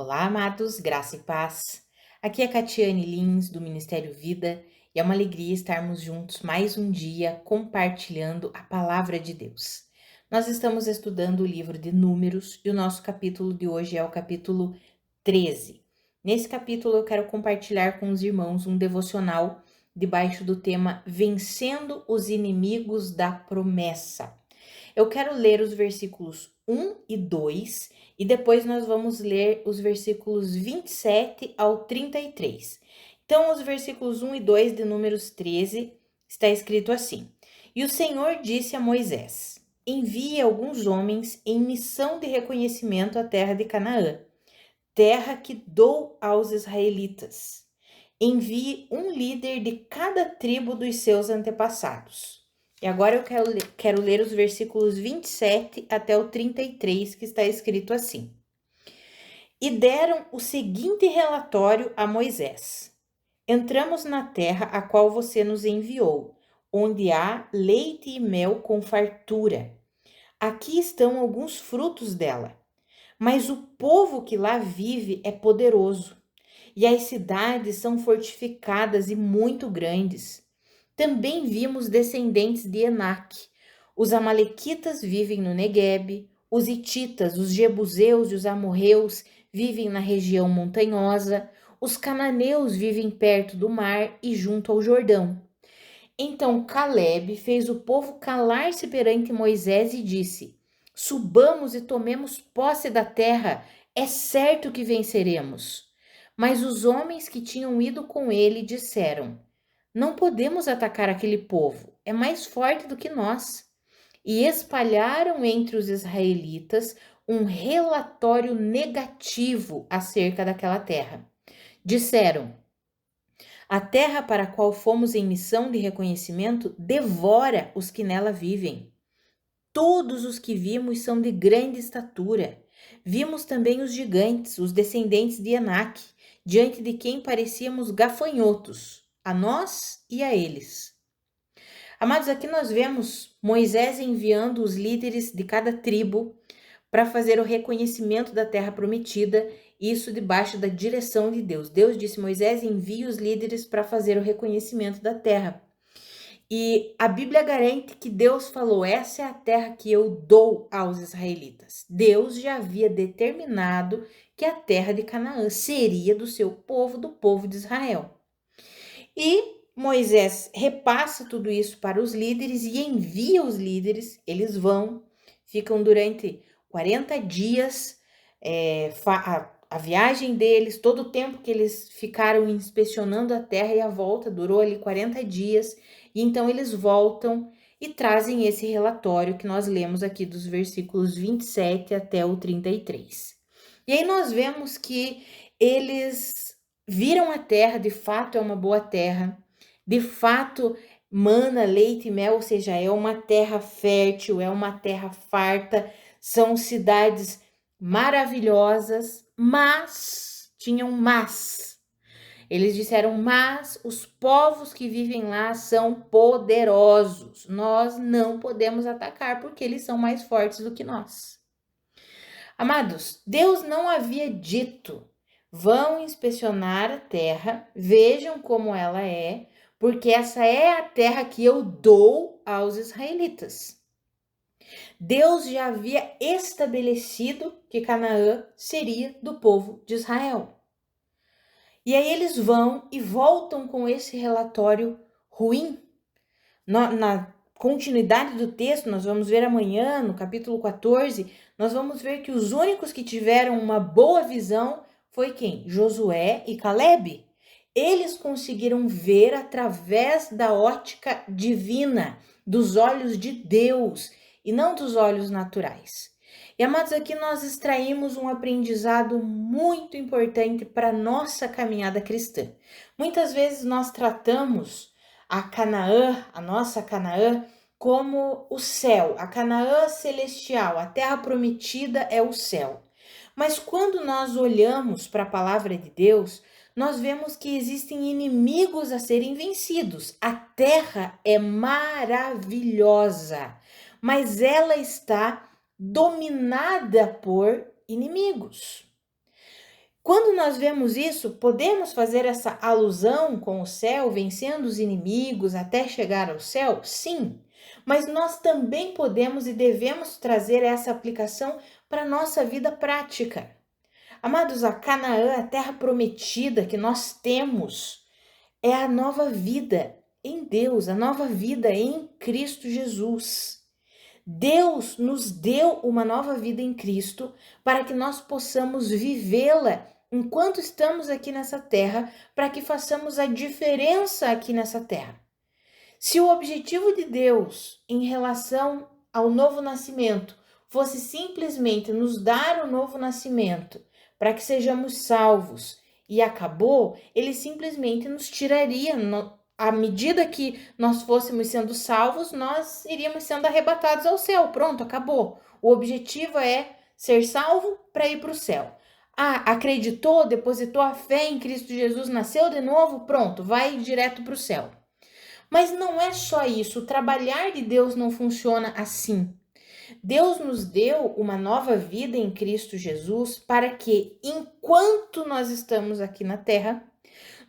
Olá, amados, graça e paz. Aqui é Catiane Lins, do Ministério Vida, e é uma alegria estarmos juntos mais um dia compartilhando a palavra de Deus. Nós estamos estudando o livro de Números e o nosso capítulo de hoje é o capítulo 13. Nesse capítulo eu quero compartilhar com os irmãos um devocional debaixo do tema Vencendo os Inimigos da Promessa. Eu quero ler os versículos 1 e 2 e depois nós vamos ler os versículos 27 ao 33. Então, os versículos 1 e 2 de Números 13 está escrito assim: E o Senhor disse a Moisés: Envie alguns homens em missão de reconhecimento à terra de Canaã, terra que dou aos israelitas. Envie um líder de cada tribo dos seus antepassados. E agora eu quero ler os versículos 27 até o 33, que está escrito assim: E deram o seguinte relatório a Moisés: Entramos na terra a qual você nos enviou, onde há leite e mel com fartura. Aqui estão alguns frutos dela, mas o povo que lá vive é poderoso, e as cidades são fortificadas e muito grandes. Também vimos descendentes de Enaque. Os amalequitas vivem no Neguebe, os hititas, os jebuseus e os amorreus vivem na região montanhosa, os cananeus vivem perto do mar e junto ao Jordão. Então Calebe fez o povo calar-se perante Moisés e disse: Subamos e tomemos posse da terra, é certo que venceremos. Mas os homens que tinham ido com ele disseram: Não podemos atacar aquele povo, é mais forte do que nós. E espalharam entre os israelitas um relatório negativo acerca daquela terra. Disseram: A terra para a qual fomos em missão de reconhecimento devora os que nela vivem. Todos os que vimos são de grande estatura. Vimos também os gigantes, os descendentes de Enaque, diante de quem parecíamos gafanhotos, a nós e a eles. Amados, aqui nós vemos Moisés enviando os líderes de cada tribo para fazer o reconhecimento da terra prometida, isso debaixo da direção de Deus. Deus disse: Moisés, envie os líderes para fazer o reconhecimento da terra. E a Bíblia garante que Deus falou: essa é a terra que eu dou aos israelitas. Deus já havia determinado que a terra de Canaã seria do seu povo, do povo de Israel. E Moisés repassa tudo isso para os líderes e envia os líderes. Eles vão, ficam durante 40 dias, a viagem deles, todo o tempo que eles ficaram inspecionando a terra e a volta durou ali 40 dias. E então eles voltam e trazem esse relatório que nós lemos aqui dos versículos 27 até o 33. E aí nós vemos que eles viram a terra, de fato é uma boa terra, de fato mana leite e mel, ou seja, é uma terra fértil, é uma terra farta, são cidades maravilhosas, mas tinham mas. Eles disseram: mas os povos que vivem lá são poderosos. Nós não podemos atacar porque eles são mais fortes do que nós. Amados, Deus não havia dito: vão inspecionar a terra, vejam como ela é, porque essa é a terra que eu dou aos israelitas. Deus já havia estabelecido que Canaã seria do povo de Israel. E aí eles vão e voltam com esse relatório ruim. Na continuidade do texto, nós vamos ver amanhã, no capítulo 14, nós vamos ver que os únicos que tiveram uma boa visão foi quem? Josué e Calebe. Eles conseguiram ver através da ótica divina, dos olhos de Deus e não dos olhos naturais. E, amados, aqui nós extraímos um aprendizado muito importante para a nossa caminhada cristã. Muitas vezes nós tratamos a Canaã, a nossa Canaã, como o céu, a Canaã celestial, a terra prometida é o céu. Mas quando nós olhamos para a palavra de Deus, nós vemos que existem inimigos a serem vencidos. A terra é maravilhosa, mas ela está dominada por inimigos. Quando nós vemos isso, podemos fazer essa alusão com o céu, vencendo os inimigos até chegar ao céu? Sim, mas nós também podemos e devemos trazer essa aplicação para a nossa vida prática. Amados, a Canaã, a terra prometida que nós temos, é a nova vida em Deus, a nova vida em Cristo Jesus. Deus nos deu uma nova vida em Cristo para que nós possamos vivê-la enquanto estamos aqui nessa terra, para que façamos a diferença aqui nessa terra. Se o objetivo de Deus em relação ao novo nascimento fosse simplesmente nos dar o novo nascimento para que sejamos salvos e acabou, ele simplesmente nos tiraria. À medida que nós fôssemos sendo salvos, nós iríamos sendo arrebatados ao céu. Pronto, acabou. O objetivo é ser salvo para ir para o céu. Acreditou, depositou a fé em Cristo Jesus, nasceu de novo, pronto, vai direto para o céu. Mas não é só isso, o trabalhar de Deus não funciona assim. Deus nos deu uma nova vida em Cristo Jesus para que, enquanto nós estamos aqui na terra,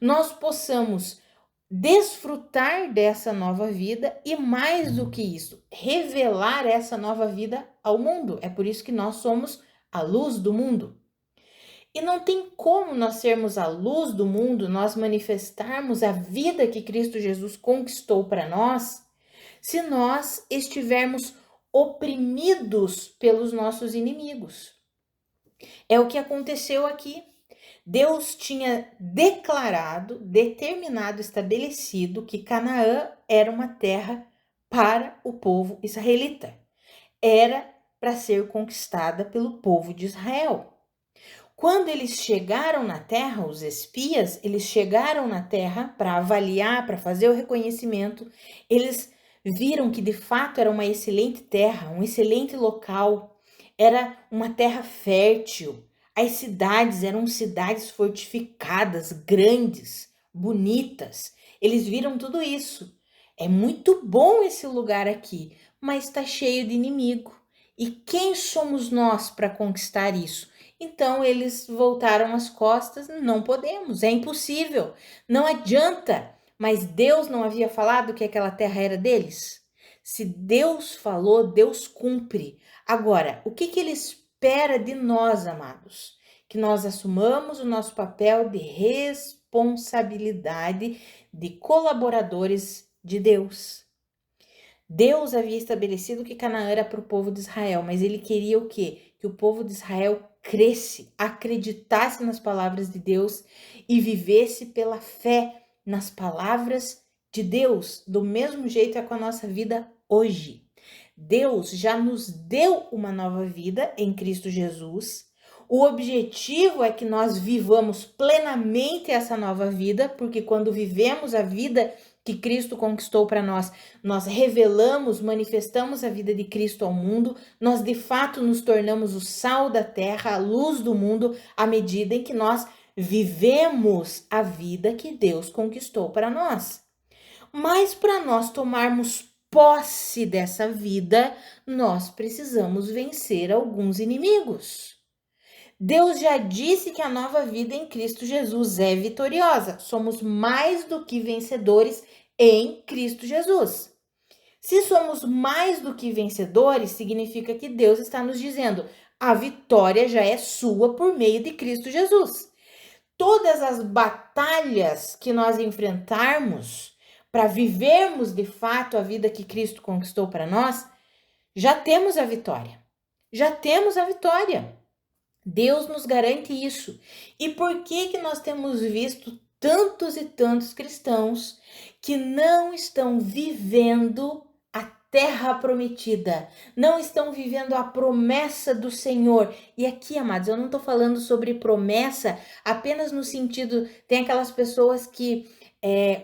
nós possamos desfrutar dessa nova vida e, mais do que isso, revelar essa nova vida ao mundo. É por isso que nós somos a luz do mundo. E não tem como nós sermos a luz do mundo, nós manifestarmos a vida que Cristo Jesus conquistou para nós, se nós estivermos oprimidos pelos nossos inimigos. É o que aconteceu aqui. Deus tinha declarado, determinado, estabelecido que Canaã era uma terra para o povo israelita. Era para ser conquistada pelo povo de Israel. Quando eles chegaram na terra, os espias, eles chegaram na terra para avaliar, para fazer o reconhecimento, eles viram que de fato era uma excelente terra, um excelente local, era uma terra fértil. As cidades eram cidades fortificadas, grandes, bonitas. Eles viram tudo isso. É muito bom esse lugar aqui, mas está cheio de inimigo. E quem somos nós para conquistar isso? Então eles voltaram as costas, não podemos, é impossível, não adianta. Mas Deus não havia falado que aquela terra era deles? Se Deus falou, Deus cumpre. Agora, o que Ele espera de nós, amados? Que nós assumamos o nosso papel de responsabilidade de colaboradores de Deus. Deus havia estabelecido que Canaã era para o povo de Israel, mas ele queria o quê? Que o povo de Israel cresce, acreditasse nas palavras de Deus e vivesse pela fé nas palavras de Deus, do mesmo jeito é com a nossa vida hoje. Deus já nos deu uma nova vida em Cristo Jesus. O objetivo é que nós vivamos plenamente essa nova vida, porque quando vivemos a vida que Cristo conquistou para nós, nós revelamos, manifestamos a vida de Cristo ao mundo, nós de fato nos tornamos o sal da terra, a luz do mundo, à medida em que nós vivemos a vida que Deus conquistou para nós. Mas para nós tomarmos posse dessa vida, nós precisamos vencer alguns inimigos. Deus já disse que a nova vida em Cristo Jesus é vitoriosa. Somos mais do que vencedores em Cristo Jesus. Se somos mais do que vencedores, significa que Deus está nos dizendo: a vitória já é sua por meio de Cristo Jesus. Todas as batalhas que nós enfrentarmos para vivermos de fato a vida que Cristo conquistou para nós, já temos a vitória. Já temos a vitória. Deus nos garante isso. E por que nós temos visto tantos e tantos cristãos que não estão vivendo a terra prometida, não estão vivendo a promessa do Senhor? E aqui, amados, eu não estou falando sobre promessa apenas no sentido, tem aquelas pessoas que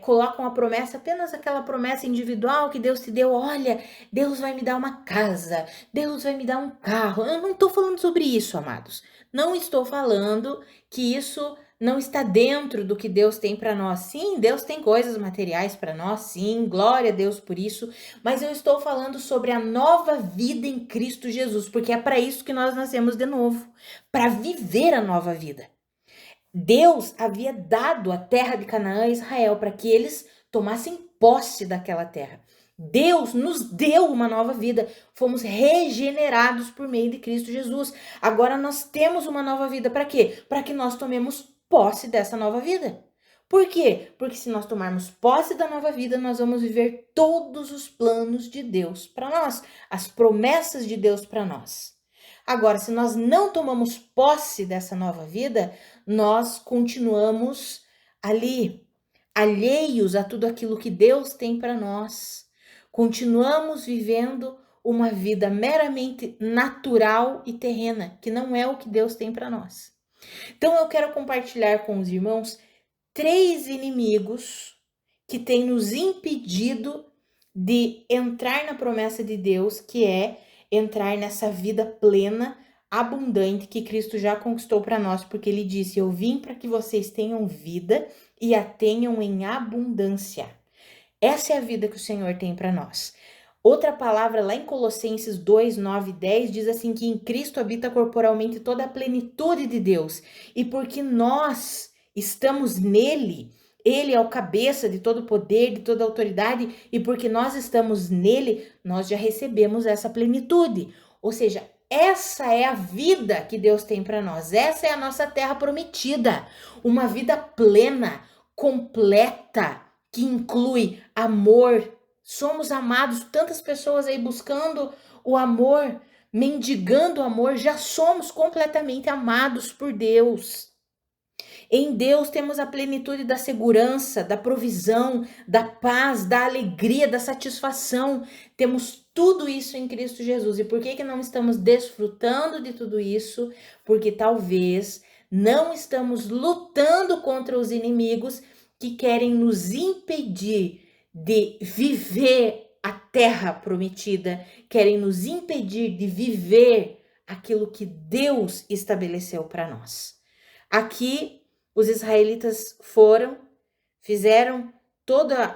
colocam a promessa, apenas aquela promessa individual que Deus te deu. Olha, Deus vai me dar uma casa, Deus vai me dar um carro. Eu não estou falando sobre isso, amados. Não estou falando que isso não está dentro do que Deus tem para nós. Sim, Deus tem coisas materiais para nós, sim, glória a Deus por isso. Mas eu estou falando sobre a nova vida em Cristo Jesus, porque é para isso que nós nascemos de novo, para viver a nova vida. Deus havia dado a terra de Canaã a Israel para que eles tomassem posse daquela terra. Deus nos deu uma nova vida, fomos regenerados por meio de Cristo Jesus. Agora nós temos uma nova vida para quê? Para que nós tomemos posse dessa nova vida. Por quê? Porque se nós tomarmos posse da nova vida, nós vamos viver todos os planos de Deus para nós, as promessas de Deus para nós. Agora, se nós não tomamos posse dessa nova vida, nós continuamos ali, alheios a tudo aquilo que Deus tem para nós. Continuamos vivendo uma vida meramente natural e terrena, que não é o que Deus tem para nós. Então, eu quero compartilhar com os irmãos 3 inimigos que têm nos impedido de entrar na promessa de Deus, que é entrar nessa vida plena, abundante que Cristo já conquistou para nós, porque ele disse: "Eu vim para que vocês tenham vida e a tenham em abundância". Essa é a vida que o Senhor tem para nós. Outra palavra lá em Colossenses 2, 9 e 10 diz assim que em Cristo habita corporalmente toda a plenitude de Deus. E porque nós estamos nele, ele é o cabeça de todo poder, de toda autoridade, e porque nós estamos nele, nós já recebemos essa plenitude. Ou seja, essa é a vida que Deus tem para nós. Essa é a nossa terra prometida. Uma vida plena, completa, que inclui amor. Somos amados, tantas pessoas aí buscando o amor, mendigando o amor, já somos completamente amados por Deus. Em Deus temos a plenitude da segurança, da provisão, da paz, da alegria, da satisfação. Temos tudo isso em Cristo Jesus. E por que não estamos desfrutando de tudo isso? Porque talvez não estamos lutando contra os inimigos que querem nos impedir de viver a terra prometida, querem nos impedir de viver aquilo que Deus estabeleceu para nós. Aqui, os israelitas fizeram toda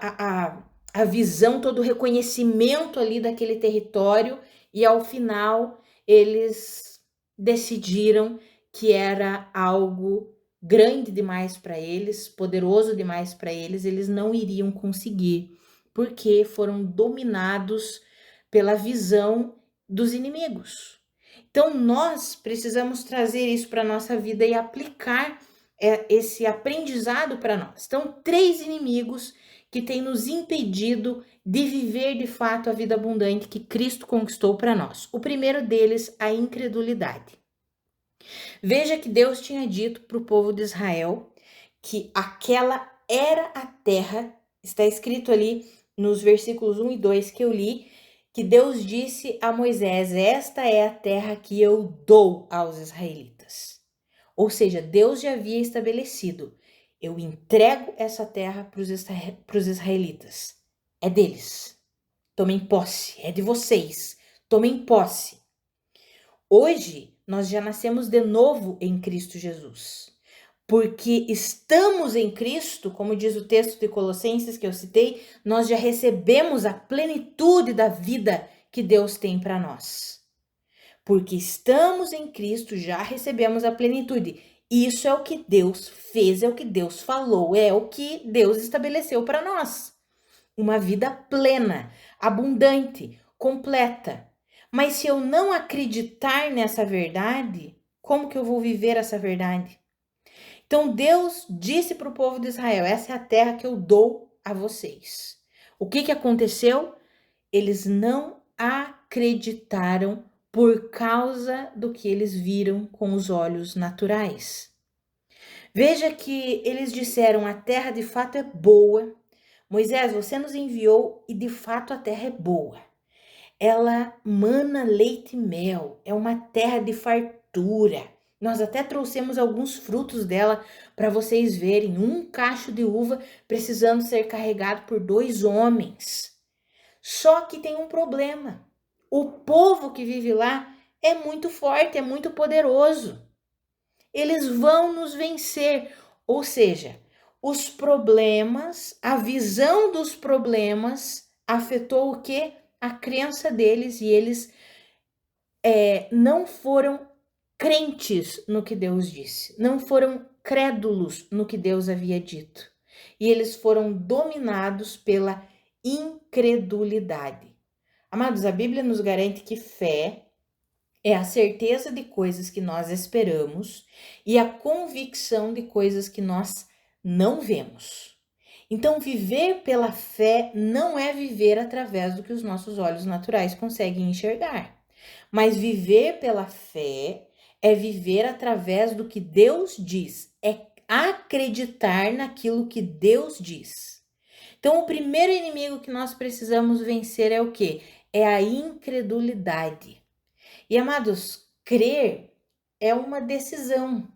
a visão, todo o reconhecimento ali daquele território, e ao final eles decidiram que era algo grande demais para eles, poderoso demais para eles não iriam conseguir, porque foram dominados pela visão dos inimigos. Então, nós precisamos trazer isso para a nossa vida e aplicar esse aprendizado para nós. Então, 3 inimigos que têm nos impedido de viver de fato a vida abundante que Cristo conquistou para nós. O primeiro deles, a incredulidade. Veja que Deus tinha dito para o povo de Israel que aquela era a terra, está escrito ali nos versículos 1 e 2 que eu li, que Deus disse a Moisés: "Esta é a terra que eu dou aos israelitas". Ou seja, Deus já havia estabelecido: eu entrego essa terra para os israelitas. É deles. Tomem posse. É de vocês. Tomem posse. Hoje, nós já nascemos de novo em Cristo Jesus. Porque estamos em Cristo, como diz o texto de Colossenses que eu citei, nós já recebemos a plenitude da vida que Deus tem para nós. Porque estamos em Cristo, já recebemos a plenitude. Isso é o que Deus fez, é o que Deus falou, é o que Deus estabeleceu para nós. Uma vida plena, abundante, completa. Mas se eu não acreditar nessa verdade, como que eu vou viver essa verdade? Então Deus disse para o povo de Israel: essa é a terra que eu dou a vocês. O que aconteceu? Eles não acreditaram por causa do que eles viram com os olhos naturais. Veja que eles disseram: a terra de fato é boa. Moisés, você nos enviou e de fato a terra é boa. Ela mana leite e mel, é uma terra de fartura. Nós até trouxemos alguns frutos dela para vocês verem. Um cacho de uva precisando ser carregado por 2 homens. Só que tem um problema. O povo que vive lá é muito forte, é muito poderoso. Eles vão nos vencer. Ou seja, os problemas, a visão dos problemas afetou o quê? A crença deles, e eles não foram crentes no que Deus disse, não foram crédulos no que Deus havia dito. E eles foram dominados pela incredulidade. Amados, a Bíblia nos garante que fé é a certeza de coisas que nós esperamos e a convicção de coisas que nós não vemos. Então, viver pela fé não é viver através do que os nossos olhos naturais conseguem enxergar, mas viver pela fé é viver através do que Deus diz, é acreditar naquilo que Deus diz. Então, o primeiro inimigo que nós precisamos vencer é o quê? É a incredulidade. E, amados, crer é uma decisão.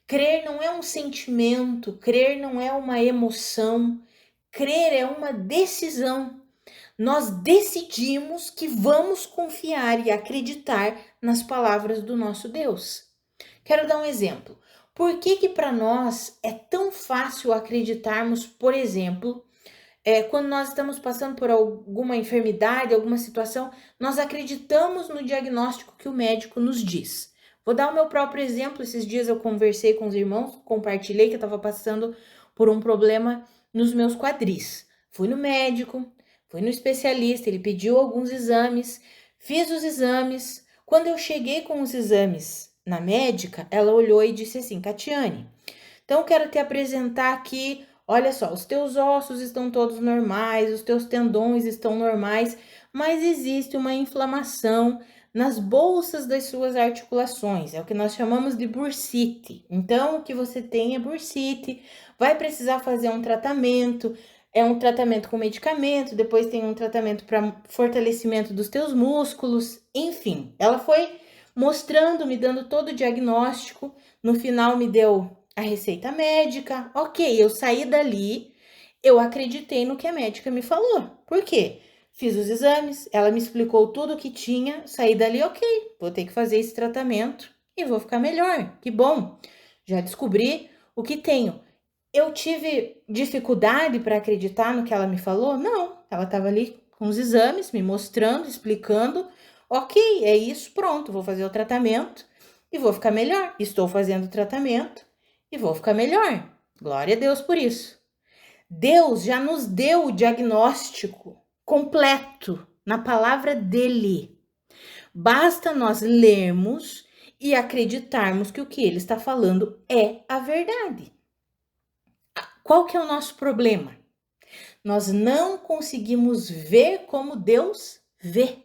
Crer não é um sentimento, crer não é uma emoção, crer é uma decisão. Nós decidimos que vamos confiar e acreditar nas palavras do nosso Deus. Quero dar um exemplo. Por que para nós é tão fácil acreditarmos, por exemplo, quando nós estamos passando por alguma enfermidade, alguma situação, nós acreditamos no diagnóstico que o médico nos diz. Vou dar o meu próprio exemplo. Esses dias eu conversei com os irmãos, compartilhei que eu estava passando por um problema nos meus quadris. Fui no médico, fui no especialista, ele pediu alguns exames, fiz os exames. Quando eu cheguei com os exames na médica, ela olhou e disse assim: Catiane, então eu quero te apresentar aqui. Olha só, os teus ossos estão todos normais, os teus tendões estão normais, mas existe uma inflamação nas bolsas das suas articulações. É o que nós chamamos de bursite. Então, o que você tem é bursite, vai precisar fazer um tratamento, é um tratamento com medicamento, depois tem um tratamento para fortalecimento dos teus músculos, enfim. Ela foi mostrando, me dando todo o diagnóstico, no final me deu a receita médica, ok, eu saí dali, eu acreditei no que a médica me falou. Por quê? Fiz os exames, ela me explicou tudo o que tinha, saí dali, ok, vou ter que fazer esse tratamento e vou ficar melhor, que bom. Já descobri o que tenho. Eu tive dificuldade para acreditar no que ela me falou? Não, ela estava ali com os exames, me mostrando, explicando, ok, é isso, pronto, vou fazer o tratamento e vou ficar melhor. Estou fazendo o tratamento e vou ficar melhor. Glória a Deus por isso. Deus já nos deu o diagnóstico completo na palavra dele. Basta nós lermos e acreditarmos que o que ele está falando é a verdade. Qual que é o nosso problema? Nós não conseguimos ver como Deus vê.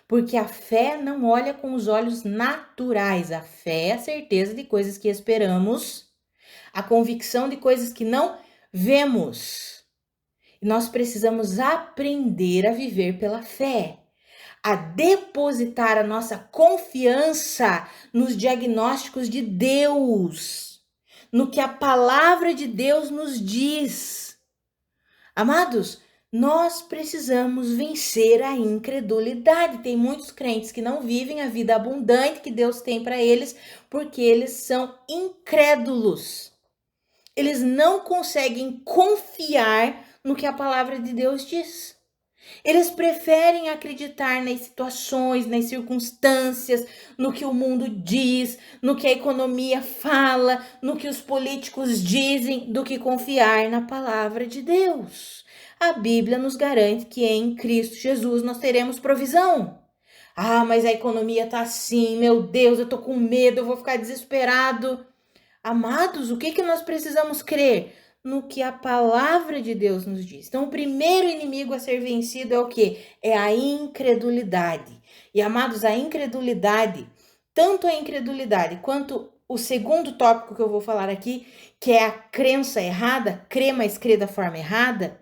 Porque a fé não olha com os olhos naturais. A fé é a certeza de coisas que esperamos, a convicção de coisas que não vemos. E nós precisamos aprender a viver pela fé, a depositar a nossa confiança nos diagnósticos de Deus, no que a palavra de Deus nos diz. Amados, nós precisamos vencer a incredulidade. Tem muitos crentes que não vivem a vida abundante que Deus tem para eles porque eles são incrédulos. Eles não conseguem confiar no que a palavra de Deus diz. Eles preferem acreditar nas situações, nas circunstâncias, no que o mundo diz, no que a economia fala, no que os políticos dizem, do que confiar na palavra de Deus. A Bíblia nos garante que em Cristo Jesus nós teremos provisão. Ah, mas a economia tá assim, meu Deus, eu tô com medo, eu vou ficar desesperado. Amados, o que nós precisamos crer? No que a palavra de Deus nos diz. Então, o primeiro inimigo a ser vencido é o quê? É a incredulidade. E, amados, a incredulidade, tanto a incredulidade quanto o segundo tópico que eu vou falar aqui, que é a crença errada, crer, mas crer da forma errada,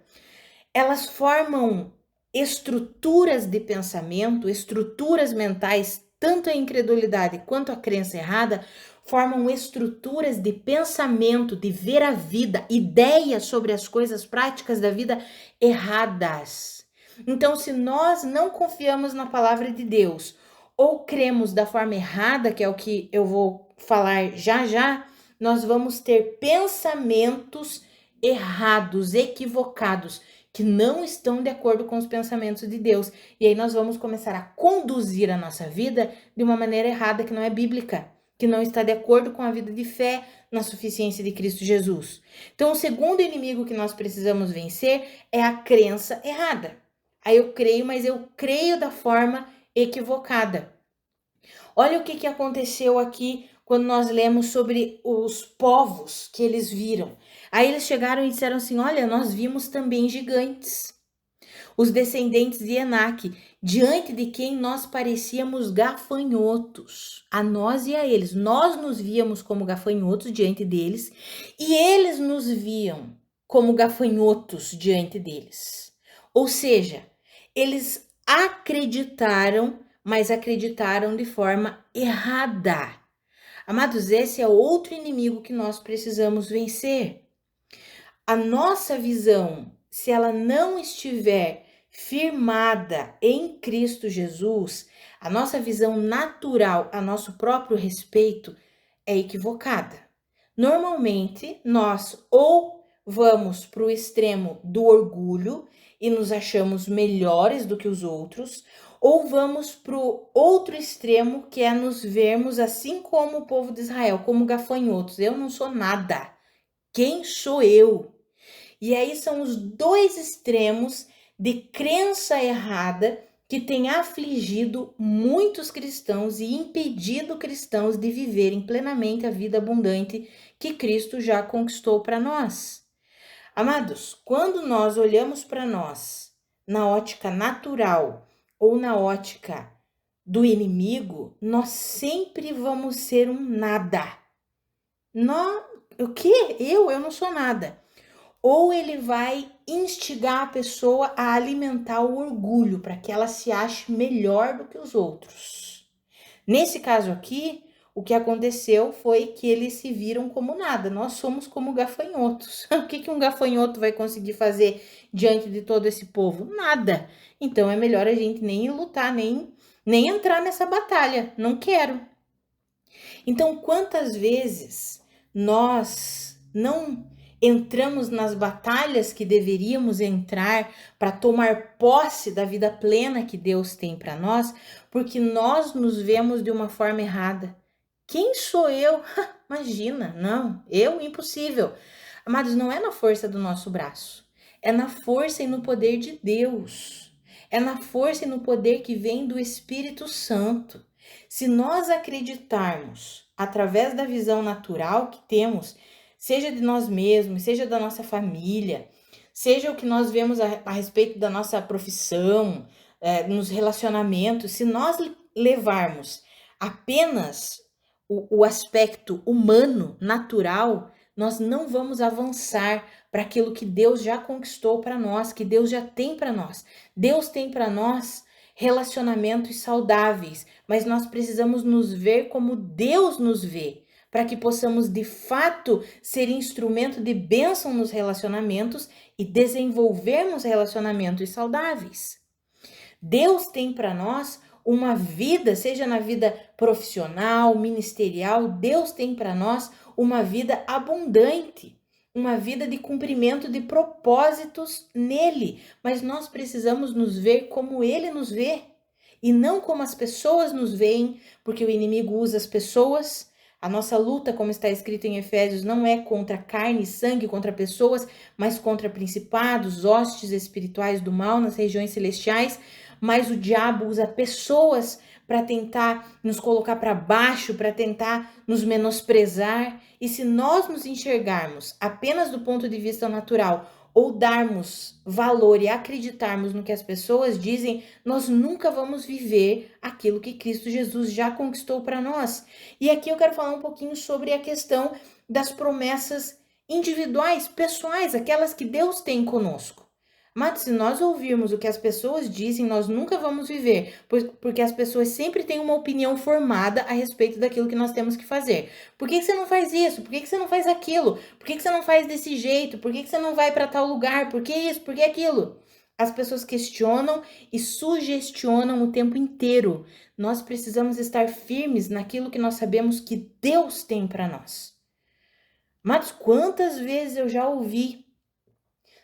elas formam estruturas de pensamento, estruturas mentais, tanto a incredulidade quanto a crença errada, formam estruturas de pensamento, de ver a vida, ideias sobre as coisas práticas da vida erradas. Então, se nós não confiamos na palavra de Deus, ou cremos da forma errada, que é o que eu vou falar já já, nós vamos ter pensamentos errados, equivocados, que não estão de acordo com os pensamentos de Deus. E aí nós vamos começar a conduzir a nossa vida de uma maneira errada, que não é bíblica. que não está de acordo com a vida de fé na suficiência de Cristo Jesus. Então, o segundo inimigo que nós precisamos vencer é a crença errada. Aí eu creio, mas eu creio da forma equivocada. Olha o que aconteceu aqui quando nós lemos sobre os povos que eles viram. Aí eles chegaram e disseram assim: olha, nós vimos também gigantes, os descendentes de Enaque, diante de quem nós parecíamos gafanhotos, a nós e a eles. Nós nos víamos como gafanhotos diante deles, e eles nos viam como gafanhotos diante deles. Ou seja, eles acreditaram, mas acreditaram de forma errada. Amados, esse é outro inimigo que nós precisamos vencer. A nossa visão, se ela não estiver firmada em Cristo Jesus, a nossa visão natural a nosso próprio respeito é equivocada. Normalmente, nós ou vamos para o extremo do orgulho e nos achamos melhores do que os outros, ou vamos para o outro extremo, que é nos vermos assim como o povo de Israel, como gafanhotos. Eu não sou nada. Quem sou eu? E aí são os dois extremos de crença errada que tem afligido muitos cristãos e impedido cristãos de viverem plenamente a vida abundante que Cristo já conquistou para nós. Amados, quando nós olhamos para nós na ótica natural ou na ótica do inimigo, nós sempre vamos ser um nada. O quê? Eu não sou nada. Ou ele vai instigar a pessoa a alimentar o orgulho para que ela se ache melhor do que os outros. Nesse caso aqui, o que aconteceu foi que eles se viram como nada. Nós somos como gafanhotos. O que um gafanhoto vai conseguir fazer diante de todo esse povo? Nada. Então é melhor a gente nem lutar, nem entrar nessa batalha. Não quero. Então, quantas vezes nós não entramos nas batalhas que deveríamos entrar para tomar posse da vida plena que Deus tem para nós, porque nós nos vemos de uma forma errada. Quem sou eu? Imagina, não, impossível. Amados, não é na força do nosso braço, é na força e no poder de Deus. É na força e no poder que vem do Espírito Santo. Se nós acreditarmos, através da visão natural que temos, seja de nós mesmos, seja da nossa família, seja o que nós vemos a respeito da nossa profissão, nos relacionamentos, se nós levarmos apenas o aspecto humano, natural, nós não vamos avançar para aquilo que Deus já conquistou para nós, que Deus já tem para nós. Deus tem para nós relacionamentos saudáveis, mas nós precisamos nos ver como Deus nos vê, para que possamos de fato ser instrumento de bênção nos relacionamentos e desenvolvermos relacionamentos saudáveis. Deus tem para nós uma vida, seja na vida profissional, ministerial, Deus tem para nós uma vida abundante, uma vida de cumprimento de propósitos nele, mas nós precisamos nos ver como ele nos vê e não como as pessoas nos veem, porque o inimigo usa as pessoas. A nossa luta, como está escrito em Efésios, não é contra carne e sangue, contra pessoas, mas contra principados, hostes espirituais do mal nas regiões celestiais. Mas o diabo usa pessoas para tentar nos colocar para baixo, para tentar nos menosprezar. E se nós nos enxergarmos apenas do ponto de vista natural, ou darmos valor e acreditarmos no que as pessoas dizem, nós nunca vamos viver aquilo que Cristo Jesus já conquistou para nós. E aqui eu quero falar um pouquinho sobre a questão das promessas individuais, pessoais, aquelas que Deus tem conosco. Mas se nós ouvirmos o que as pessoas dizem, nós nunca vamos viver, porque as pessoas sempre têm uma opinião formada a respeito daquilo que nós temos que fazer. Por que você não faz isso? Por que você não faz aquilo? Por que você não faz desse jeito? Por que você não vai para tal lugar? Por que isso? Por que aquilo? As pessoas questionam e sugestionam o tempo inteiro. Nós precisamos estar firmes naquilo que nós sabemos que Deus tem para nós. Mas quantas vezes eu já ouvi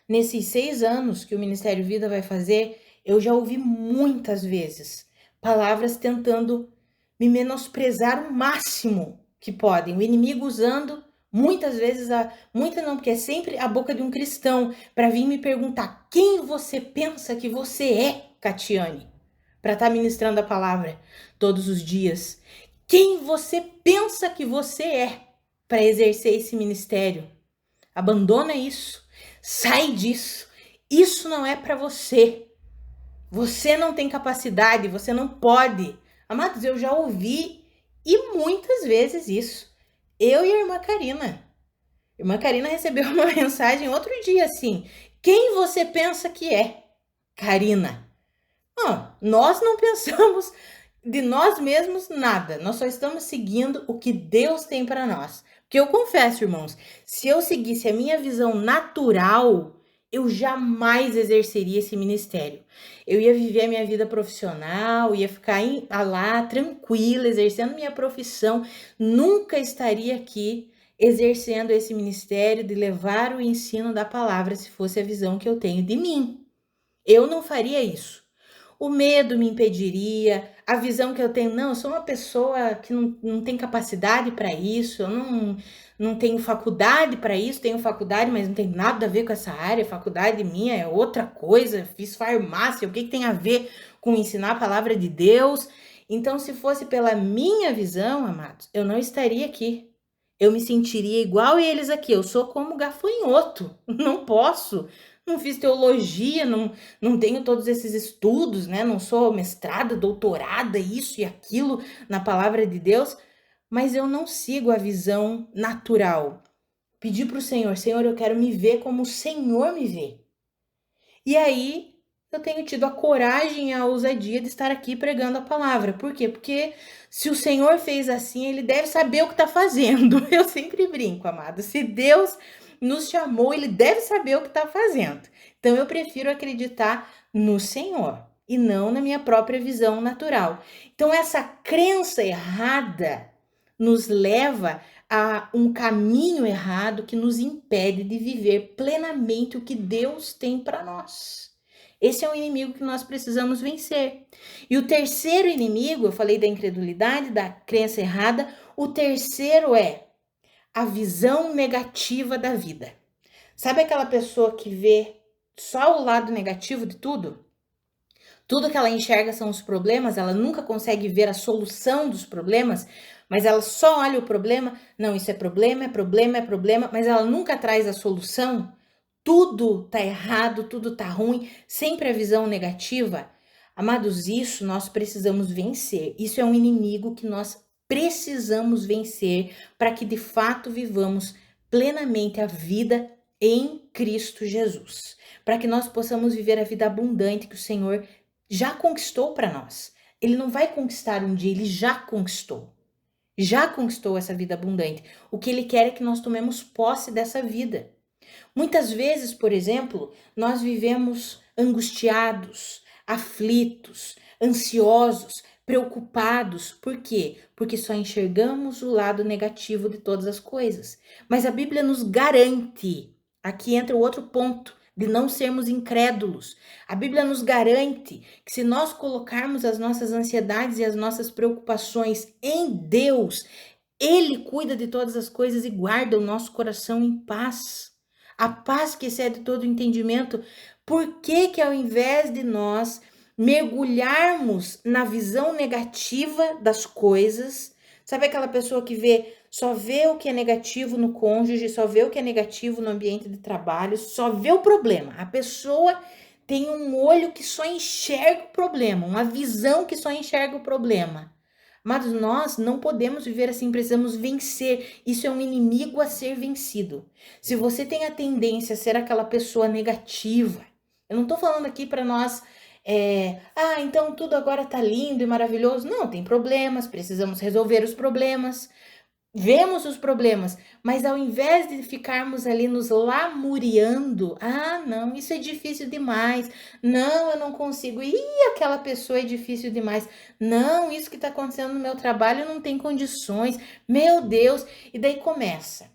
nesses 6 anos que o Ministério Vida vai fazer, eu já ouvi muitas vezes palavras tentando me menosprezar o máximo que podem. O inimigo usando muitas vezes, muita não, porque é sempre a boca de um cristão, para vir me perguntar quem você pensa que você é, Catiane, para estar ministrando a palavra todos os dias. Quem você pensa que você é para exercer esse ministério? Abandona isso, sai disso. Isso não é para você. Você não tem capacidade, você não pode. Amados, eu já ouvi e muitas vezes isso. Eu e a irmã Karina. A irmã Karina recebeu uma mensagem outro dia assim: quem você pensa que é? Karina. Nós não pensamos de nós mesmos nada. Nós só estamos seguindo o que Deus tem para nós. Porque eu confesso, irmãos, se eu seguisse a minha visão natural, eu jamais exerceria esse ministério. Eu ia viver a minha vida profissional, ia ficar lá tranquila, exercendo minha profissão, nunca estaria aqui exercendo esse ministério de levar o ensino da palavra, se fosse a visão que eu tenho de mim. Eu não faria isso. O medo me impediria, a visão que eu tenho, não, eu sou uma pessoa que não tem capacidade para isso, eu não tenho faculdade para isso, tenho faculdade, mas não tem nada a ver com essa área, faculdade minha é outra coisa, fiz farmácia, o que tem a ver com ensinar a palavra de Deus? Então, se fosse pela minha visão, amados, eu não estaria aqui. Eu me sentiria igual eles aqui, eu sou como gafanhoto, não posso. Não fiz teologia, não tenho todos esses estudos, né? Não sou mestrada, doutorada, isso e aquilo na palavra de Deus, mas eu não sigo a visão natural. Pedi para o Senhor, Senhor, eu quero me ver como o Senhor me vê. E aí eu tenho tido a coragem e a ousadia de estar aqui pregando a palavra. Por quê? Porque se o Senhor fez assim, ele deve saber o que está fazendo. Eu sempre brinco, amado. Se Deus nos chamou, ele deve saber o que está fazendo. Então eu prefiro acreditar no Senhor e não na minha própria visão natural. Então essa crença errada nos leva a um caminho errado que nos impede de viver plenamente o que Deus tem para nós. Esse é um inimigo que nós precisamos vencer. E o terceiro inimigo, eu falei da incredulidade, da crença errada, o terceiro é a visão negativa da vida. Sabe aquela pessoa que vê só o lado negativo de tudo? Tudo que ela enxerga são os problemas, ela nunca consegue ver a solução dos problemas, mas ela só olha o problema. Não, isso é problema, é problema, é problema, mas ela nunca traz a solução. Tudo tá errado, tudo tá ruim, sempre a visão negativa. Amados, isso nós precisamos vencer. Isso é um inimigo que nós precisamos vencer para que de fato vivamos plenamente a vida em Cristo Jesus. Para que nós possamos viver a vida abundante que o Senhor já conquistou para nós. Ele não vai conquistar um dia, ele já conquistou. Já conquistou essa vida abundante. O que ele quer é que nós tomemos posse dessa vida. Muitas vezes, por exemplo, nós vivemos angustiados, aflitos, ansiosos, preocupados. Por quê? Porque só enxergamos o lado negativo de todas as coisas. Mas a Bíblia nos garante, aqui entra o outro ponto, de não sermos incrédulos. A Bíblia nos garante que se nós colocarmos as nossas ansiedades e as nossas preocupações em Deus, Ele cuida de todas as coisas e guarda o nosso coração em paz. A paz que excede todo o entendimento. Por que que ao invés de nós mergulharmos na visão negativa das coisas, sabe aquela pessoa que só vê o que é negativo no cônjuge, só vê o que é negativo no ambiente de trabalho, só vê o problema. A pessoa tem um olho que só enxerga o problema, uma visão que só enxerga o problema. Mas nós não podemos viver assim, precisamos vencer. Isso é um inimigo a ser vencido. Se você tem a tendência a ser aquela pessoa negativa, eu não tô falando aqui para nós, então tudo agora tá lindo e maravilhoso. Não, tem problemas, precisamos resolver os problemas. Vemos os problemas, mas ao invés de ficarmos ali nos lamuriando, não, isso é difícil demais, não, eu não consigo, aquela pessoa é difícil demais, não, isso que está acontecendo no meu trabalho não tem condições, meu Deus, e daí começa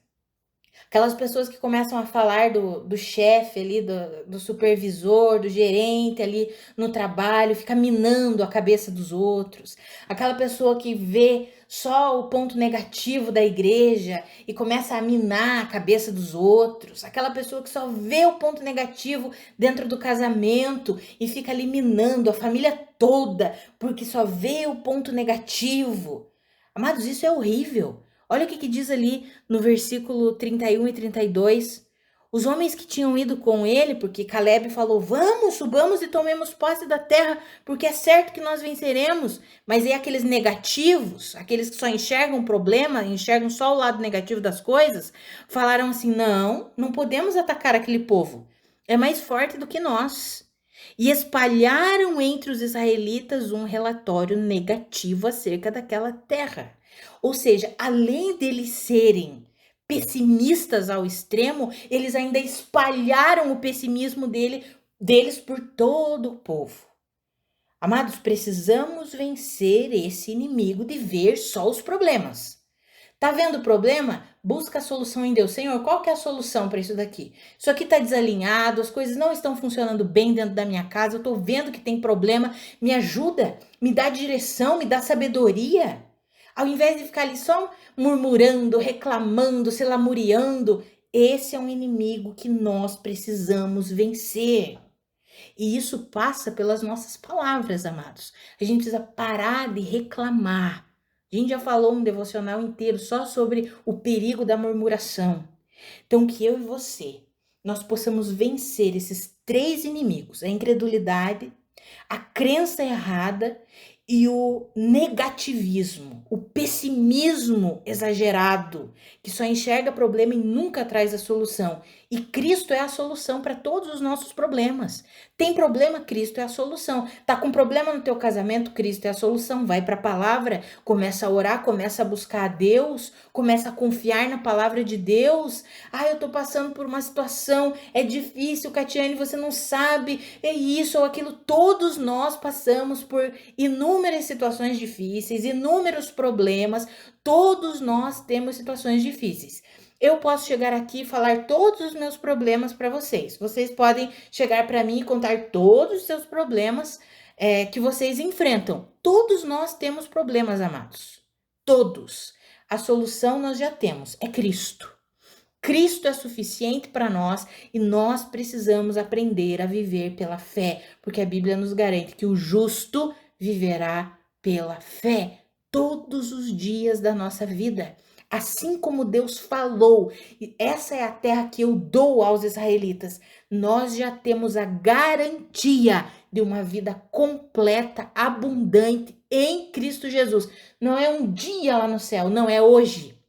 Aquelas pessoas que começam a falar do chefe ali, do supervisor, do gerente ali no trabalho, fica minando a cabeça dos outros. Aquela pessoa que vê só o ponto negativo da igreja e começa a minar a cabeça dos outros. Aquela pessoa que só vê o ponto negativo dentro do casamento e fica ali minando a família toda porque só vê o ponto negativo. Amados, isso é horrível. Olha o que diz ali no versículo 31 e 32. Os homens que tinham ido com ele, porque Caleb falou: vamos, subamos e tomemos posse da terra, porque é certo que nós venceremos. Mas é aqueles negativos, aqueles que só enxergam o problema, enxergam só o lado negativo das coisas, falaram assim: não podemos atacar aquele povo. É mais forte do que nós. E espalharam entre os israelitas um relatório negativo acerca daquela terra. Ou seja, além deles serem pessimistas ao extremo, eles ainda espalharam o pessimismo deles por todo o povo. Amados, precisamos vencer esse inimigo de ver só os problemas. Tá vendo o problema? Busca a solução em Deus. Senhor, qual que é a solução para isso daqui? Isso aqui tá desalinhado, as coisas não estão funcionando bem dentro da minha casa, eu tô vendo que tem problema. Me ajuda, me dá direção, me dá sabedoria. Ao invés de ficar ali só murmurando, reclamando, se lamuriando, esse é um inimigo que nós precisamos vencer. E isso passa pelas nossas palavras, amados. A gente precisa parar de reclamar. A gente já falou um devocional inteiro só sobre o perigo da murmuração. Então, que eu e você, nós possamos vencer esses três inimigos: a incredulidade, a crença errada e o negativismo, o pessimismo exagerado, que só enxerga problema e nunca traz a solução. E Cristo é a solução para todos os nossos problemas. Tem problema, Cristo é a solução. Tá com problema no teu casamento, Cristo é a solução. Vai para a palavra, começa a orar, começa a buscar a Deus, começa a confiar na palavra de Deus. Eu tô passando por uma situação, é difícil, Catiane, você não sabe, é isso ou aquilo. Todos nós passamos por inúmeras situações difíceis, inúmeros problemas, todos nós temos situações difíceis. Eu posso chegar aqui e falar todos os meus problemas para vocês. Vocês podem chegar para mim e contar todos os seus problemas que vocês enfrentam. Todos nós temos problemas, amados. Todos. A solução nós já temos, é Cristo. Cristo é suficiente para nós e nós precisamos aprender a viver pela fé, porque a Bíblia nos garante que o justo viverá pela fé todos os dias da nossa vida. Assim como Deus falou, e essa é a terra que eu dou aos israelitas, nós já temos a garantia de uma vida completa, abundante em Cristo Jesus. Não é um dia lá no céu, não é hoje.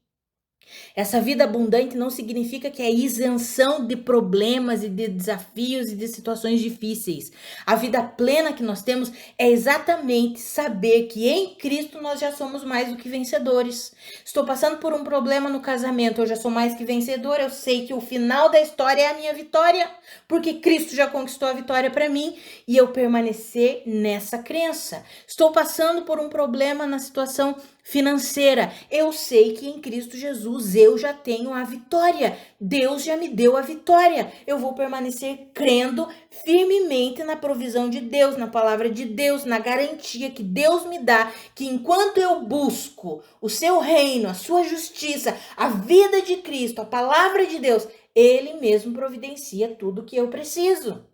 Essa vida abundante não significa que é isenção de problemas e de desafios e de situações difíceis. A vida plena que nós temos é exatamente saber que em Cristo nós já somos mais do que vencedores. Estou passando por um problema no casamento, eu já sou mais que vencedor, eu sei que o final da história é a minha vitória, porque Cristo já conquistou a vitória para mim e eu permanecer nessa crença. Estou passando por um problema na situação financeira. Eu sei que em Cristo Jesus eu já tenho a vitória. Deus já me deu a vitória. Eu vou permanecer crendo firmemente na provisão de Deus, na palavra de Deus, na garantia que Deus me dá, que enquanto eu busco o seu reino, a sua justiça, a vida de Cristo, a palavra de Deus, Ele mesmo providencia tudo que eu preciso.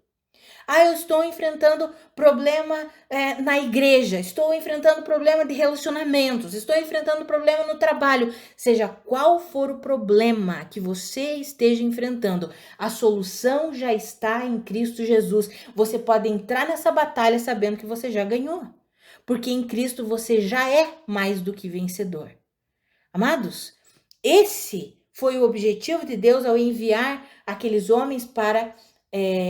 Eu estou enfrentando problema na igreja, estou enfrentando problema de relacionamentos, estou enfrentando problema no trabalho. Seja qual for o problema que você esteja enfrentando, a solução já está em Cristo Jesus. Você pode entrar nessa batalha sabendo que você já ganhou, porque em Cristo você já é mais do que vencedor. Amados, esse foi o objetivo de Deus ao enviar aqueles homens para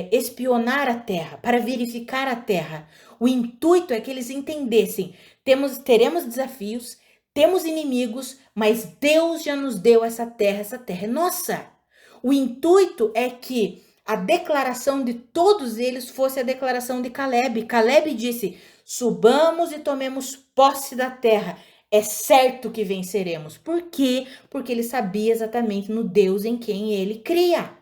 espionar a terra, para verificar a terra. O intuito é que eles entendessem, teremos desafios, temos inimigos, mas Deus já nos deu essa terra é nossa. O intuito é que a declaração de todos eles fosse a declaração de Caleb. Caleb disse: subamos e tomemos posse da terra. é certo que venceremos. Por quê? Porque ele sabia exatamente no Deus em quem ele cria.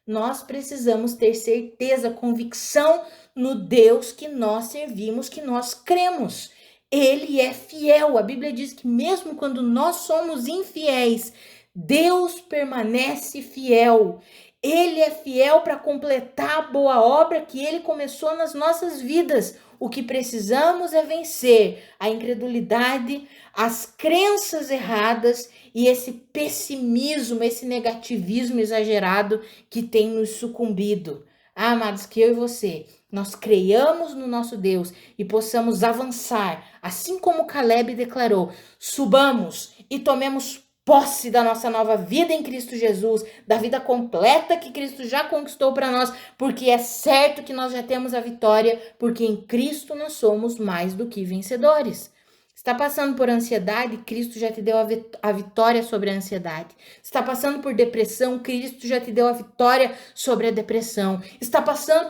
Nós precisamos ter certeza, convicção no Deus que nós servimos, que nós cremos. Ele é fiel. A Bíblia diz que mesmo quando nós somos infiéis, Deus permanece fiel. Ele é fiel para completar a boa obra que ele começou nas nossas vidas. O que precisamos é vencer a incredulidade, as crenças erradas e esse pessimismo, esse negativismo exagerado que tem nos sucumbido. Ah, amados, que eu e você, nós creiamos no nosso Deus e possamos avançar, assim como Caleb declarou, subamos e tomemos posse da nossa nova vida em Cristo Jesus, da vida completa que Cristo já conquistou para nós, porque é certo que nós já temos a vitória, porque em Cristo nós somos mais do que vencedores. Está passando por ansiedade? Cristo já te deu a vitória sobre a ansiedade. Está passando por depressão? Cristo já te deu a vitória sobre a depressão. Está passando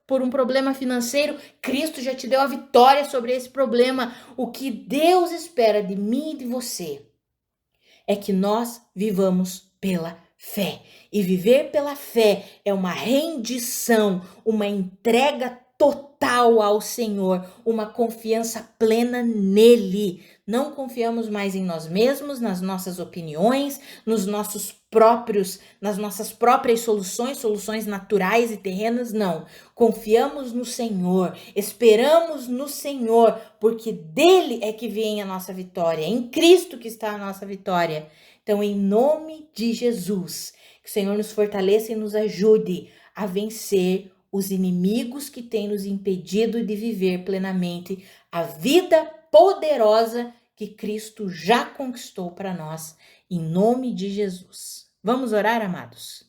por um problema financeiro? Cristo já te deu a vitória sobre esse problema. O que Deus espera de mim e de você é que nós vivamos pela fé. E viver pela fé é uma rendição, uma entrega total ao Senhor, uma confiança plena nele. Não confiamos mais em nós mesmos, nas nossas opiniões, nas nossas próprias soluções naturais e terrenas, não. Confiamos no Senhor, esperamos no Senhor, porque dele é que vem a nossa vitória, é em Cristo que está a nossa vitória. Então, em nome de Jesus, que o Senhor nos fortaleça e nos ajude a vencer os inimigos que têm nos impedido de viver plenamente a vida poderosa que Cristo já conquistou para nós, em nome de Jesus. Vamos orar, amados?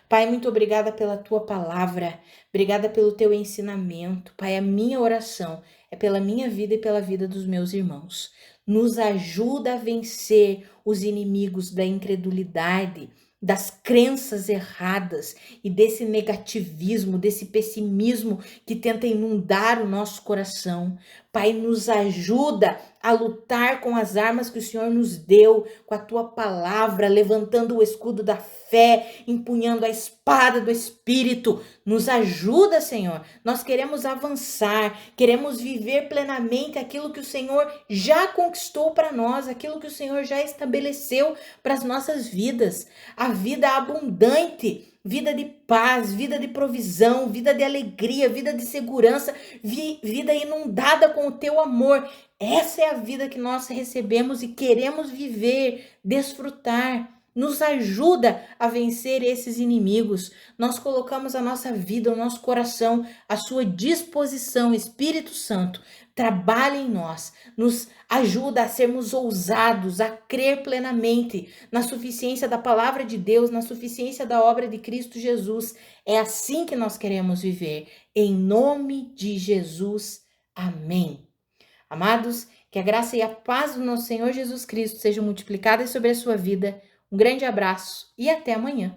Pai, muito obrigada pela tua palavra, obrigada pelo teu ensinamento. Pai, a minha oração é pela minha vida e pela vida dos meus irmãos. Nos ajuda a vencer os inimigos da incredulidade, das crenças erradas e desse negativismo, desse pessimismo que tenta inundar o nosso coração. Pai, nos ajuda a lutar com as armas que o Senhor nos deu, com a tua palavra, levantando o escudo da fé, empunhando a espada do Espírito. Nos ajuda, Senhor. Nós queremos avançar, queremos viver plenamente aquilo que o Senhor já conquistou para nós, aquilo que o Senhor já estabeleceu para as nossas vidas. A vida abundante, vida de paz, vida de provisão, vida de alegria, vida de segurança, vida inundada com o teu amor. Essa é a vida que nós recebemos e queremos viver, desfrutar. Nos ajuda a vencer esses inimigos. Nós colocamos a nossa vida, o nosso coração à sua disposição. Espírito Santo, trabalhe em nós, nos ajuda a sermos ousados, a crer plenamente na suficiência da palavra de Deus, na suficiência da obra de Cristo Jesus. É assim que nós queremos viver. Em nome de Jesus. Amém. Amados, que a graça e a paz do nosso Senhor Jesus Cristo sejam multiplicadas sobre a sua vida. Um grande abraço e até amanhã.